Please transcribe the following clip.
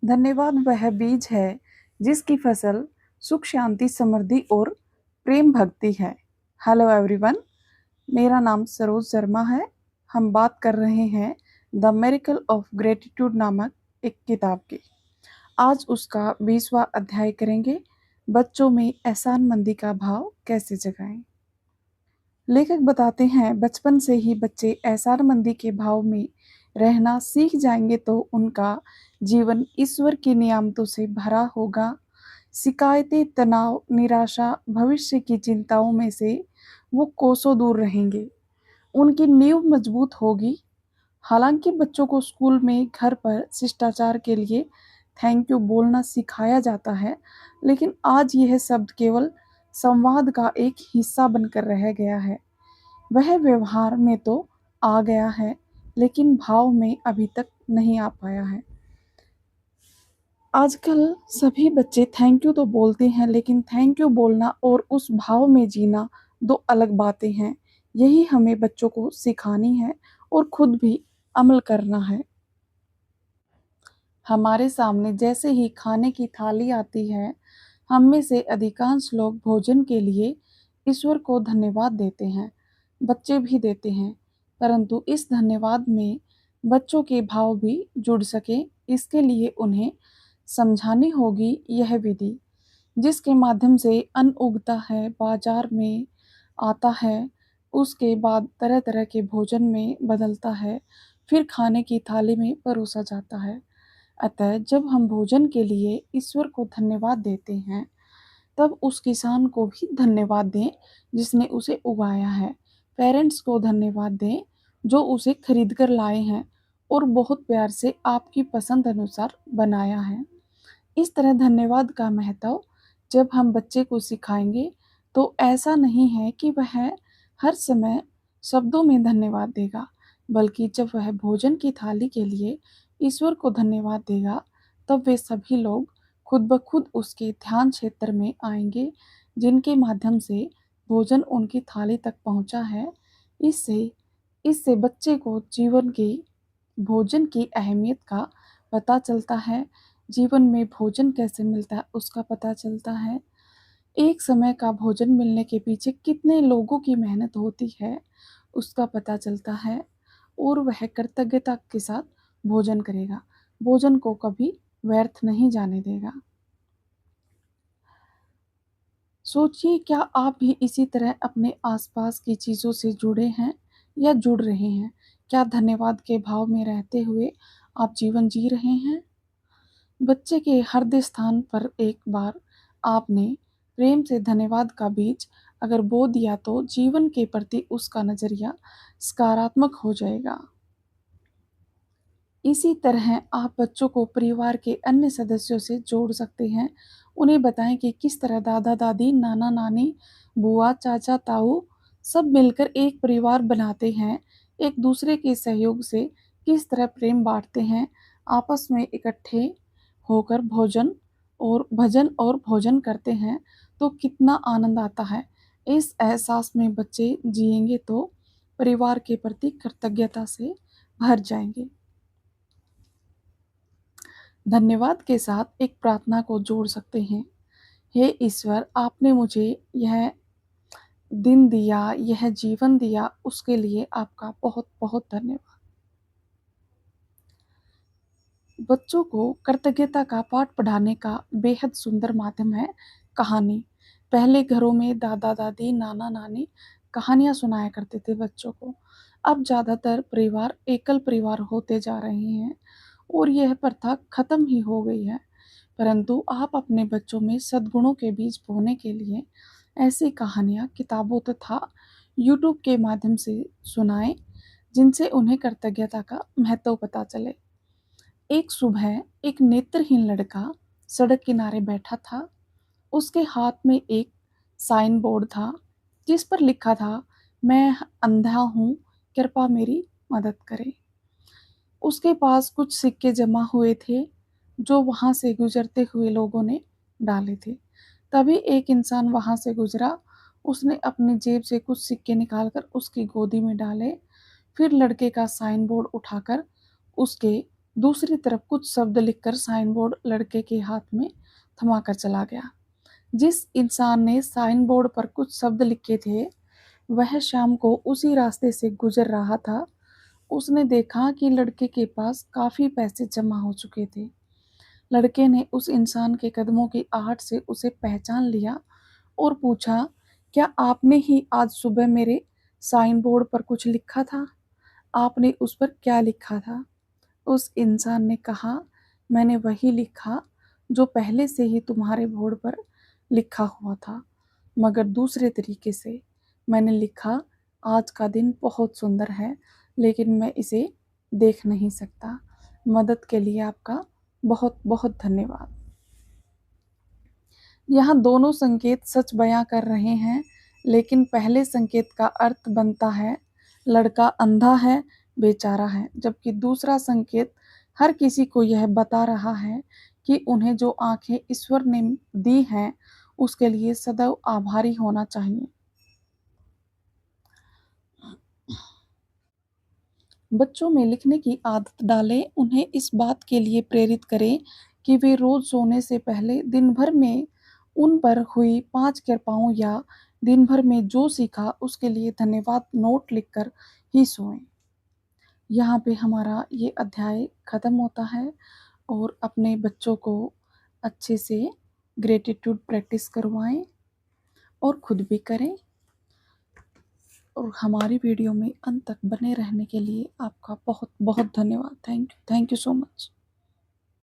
धन्यवाद वह बीज है जिसकी फसल सुख शांति समृद्धि और प्रेम भक्ति है। हेलो एवरीवन, मेरा नाम सरोज शर्मा है। हम बात कर रहे हैं द मेरिकल ऑफ ग्रेटिट्यूड नामक एक किताब की। आज उसका 20वां अध्याय करेंगे, बच्चों में एहसानमंदी का भाव कैसे जगाएं। लेखक बताते हैं, बचपन से ही बच्चे एहसानमंदी के भाव में रहना सीख जाएंगे तो उनका जीवन ईश्वर की नियामतों से भरा होगा। शिकायतें, तनाव, निराशा, भविष्य की चिंताओं में से वो कोसों दूर रहेंगे। उनकी नींव मजबूत होगी। हालांकि बच्चों को स्कूल में, घर पर शिष्टाचार के लिए थैंक यू बोलना सिखाया जाता है, लेकिन आज यह शब्द केवल संवाद का एक हिस्सा बनकर रह गया है। वह व्यवहार में तो आ गया है, लेकिन भाव में अभी तक नहीं आ पाया है। आजकल सभी बच्चे थैंक यू तो बोलते हैं, लेकिन थैंक यू बोलना और उस भाव में जीना दो अलग बातें हैं। यही हमें बच्चों को सिखानी है और खुद भी अमल करना है। हमारे सामने जैसे ही खाने की थाली आती है, हम में से अधिकांश लोग भोजन के लिए ईश्वर को धन्यवाद देते हैं। बच्चे भी देते हैं, परंतु इस धन्यवाद में बच्चों के भाव भी जुड़ सके, इसके लिए उन्हें समझानी होगी यह विधि, जिसके माध्यम से अन्न उगता है, बाजार में आता है, उसके बाद तरह तरह के भोजन में बदलता है, फिर खाने की थाली में परोसा जाता है। अतः जब हम भोजन के लिए ईश्वर को धन्यवाद देते हैं, तब उस किसान को भी धन्यवाद दें जिसने उसे उगाया है। पेरेंट्स को धन्यवाद दें जो उसे खरीद कर लाए हैं और बहुत प्यार से आपकी पसंद अनुसार बनाया है। इस तरह धन्यवाद का महत्व जब हम बच्चे को सिखाएंगे, तो ऐसा नहीं है कि वह हर समय शब्दों में धन्यवाद देगा, बल्कि जब वह भोजन की थाली के लिए ईश्वर को धन्यवाद देगा, तब वे सभी लोग खुद ब खुद उसके ध्यान क्षेत्र में आएंगे, जिनके माध्यम से भोजन उनकी थाली तक पहुंचा है। इससे इससे बच्चे को जीवन की भोजन की अहमियत का पता चलता है। जीवन में भोजन कैसे मिलता है उसका पता चलता है। एक समय का भोजन मिलने के पीछे कितने लोगों की मेहनत होती है उसका पता चलता है, और वह कृतज्ञता के साथ भोजन करेगा। भोजन को कभी व्यर्थ नहीं जाने देगा। सोचिए, क्या आप भी इसी तरह अपने आसपास की चीज़ों से जुड़े हैं या जुड़ रहे हैं? क्या धन्यवाद के भाव में रहते हुए आप जीवन जी रहे हैं? बच्चे के हृदय स्थान पर एक बार आपने प्रेम से धन्यवाद का बीज अगर बो दिया, तो जीवन के प्रति उसका नजरिया सकारात्मक हो जाएगा। इसी तरह आप बच्चों को परिवार के अन्य सदस्यों से जोड़ सकते हैं। उन्हें बताएं कि किस तरह दादा दादी, नाना नानी, बुआ, चाचा, ताऊ सब मिलकर एक परिवार बनाते हैं। एक दूसरे के सहयोग से किस तरह प्रेम बांटते हैं, आपस में इकट्ठे होकर भजन और भोजन करते हैं, तो कितना आनंद आता है। इस एहसास में बच्चे जिएंगे तो परिवार के प्रति कृतज्ञता से भर जाएंगे। धन्यवाद के साथ एक प्रार्थना को जोड़ सकते हैं। हे ईश्वर, आपने मुझे यह दिन दिया, यह जीवन दिया, उसके लिए आपका बहुत बहुत धन्यवाद। बच्चों को कृतज्ञता का पाठ पढ़ाने का बेहद सुंदर माध्यम है कहानी। पहले घरों में दादा दादी, नाना नानी कहानियां सुनाया करते थे बच्चों को। अब ज़्यादातर परिवार एकल परिवार होते जा रहे हैं और यह प्रथा खत्म ही हो गई है। परंतु आप अपने बच्चों में सद्गुणों के बीज बोने के लिए ऐसी कहानियाँ किताबों तथा यूट्यूब के माध्यम से सुनाएं, जिनसे उन्हें कृतज्ञता का महत्व पता चले। एक सुबह एक नेत्रहीन लड़का सड़क किनारे बैठा था। उसके हाथ में एक साइन बोर्ड था जिस पर लिखा था, मैं अंधा हूँ, कृपया मेरी मदद करें। उसके पास कुछ सिक्के जमा हुए थे जो वहां से गुजरते हुए लोगों ने डाले थे। तभी एक इंसान वहां से गुजरा। उसने अपनी जेब से कुछ सिक्के निकालकर उसकी गोदी में डाले, फिर लड़के का साइन बोर्ड उठाकर उसके दूसरी तरफ कुछ शब्द लिखकर साइन बोर्ड लड़के के हाथ में थमाकर चला गया। जिस इंसान ने साइन बोर्ड पर कुछ शब्द लिखे थे, वह शाम को उसी रास्ते से गुजर रहा था। उसने देखा कि लड़के के पास काफ़ी पैसे जमा हो चुके थे। लड़के ने उस इंसान के कदमों की आहट से उसे पहचान लिया और पूछा, क्या आपने ही आज सुबह मेरे साइन बोर्ड पर कुछ लिखा था? आपने उस पर क्या लिखा था? उस इंसान ने कहा, मैंने वही लिखा जो पहले से ही तुम्हारे बोर्ड पर लिखा हुआ था, मगर दूसरे तरीके से। मैंने लिखा, आज का दिन बहुत सुंदर है, लेकिन मैं इसे देख नहीं सकता। मदद के लिए आपका बहुत बहुत धन्यवाद। यहाँ दोनों संकेत सच बयां कर रहे हैं, लेकिन पहले संकेत का अर्थ बनता है लड़का अंधा है, बेचारा है, जबकि दूसरा संकेत हर किसी को यह बता रहा है कि उन्हें जो आंखें ईश्वर ने दी हैं, उसके लिए सदैव आभारी होना चाहिए। बच्चों में लिखने की आदत डालें, उन्हें इस बात के लिए प्रेरित करें कि वे रोज सोने से पहले दिन भर में उन पर हुई 5 कृपाओं या दिन भर में जो सीखा उसके लिए धन्यवाद नोट लिखकर ही सोएं। यहाँ पे हमारा ये अध्याय खत्म होता है और अपने बच्चों को अच्छे से ग्रेटिट्यूड प्रैक्टिस करवाएं और खुद भी करें। और हमारी वीडियो में अंत तक बने रहने के लिए आपका बहुत बहुत धन्यवाद। Thank you so much.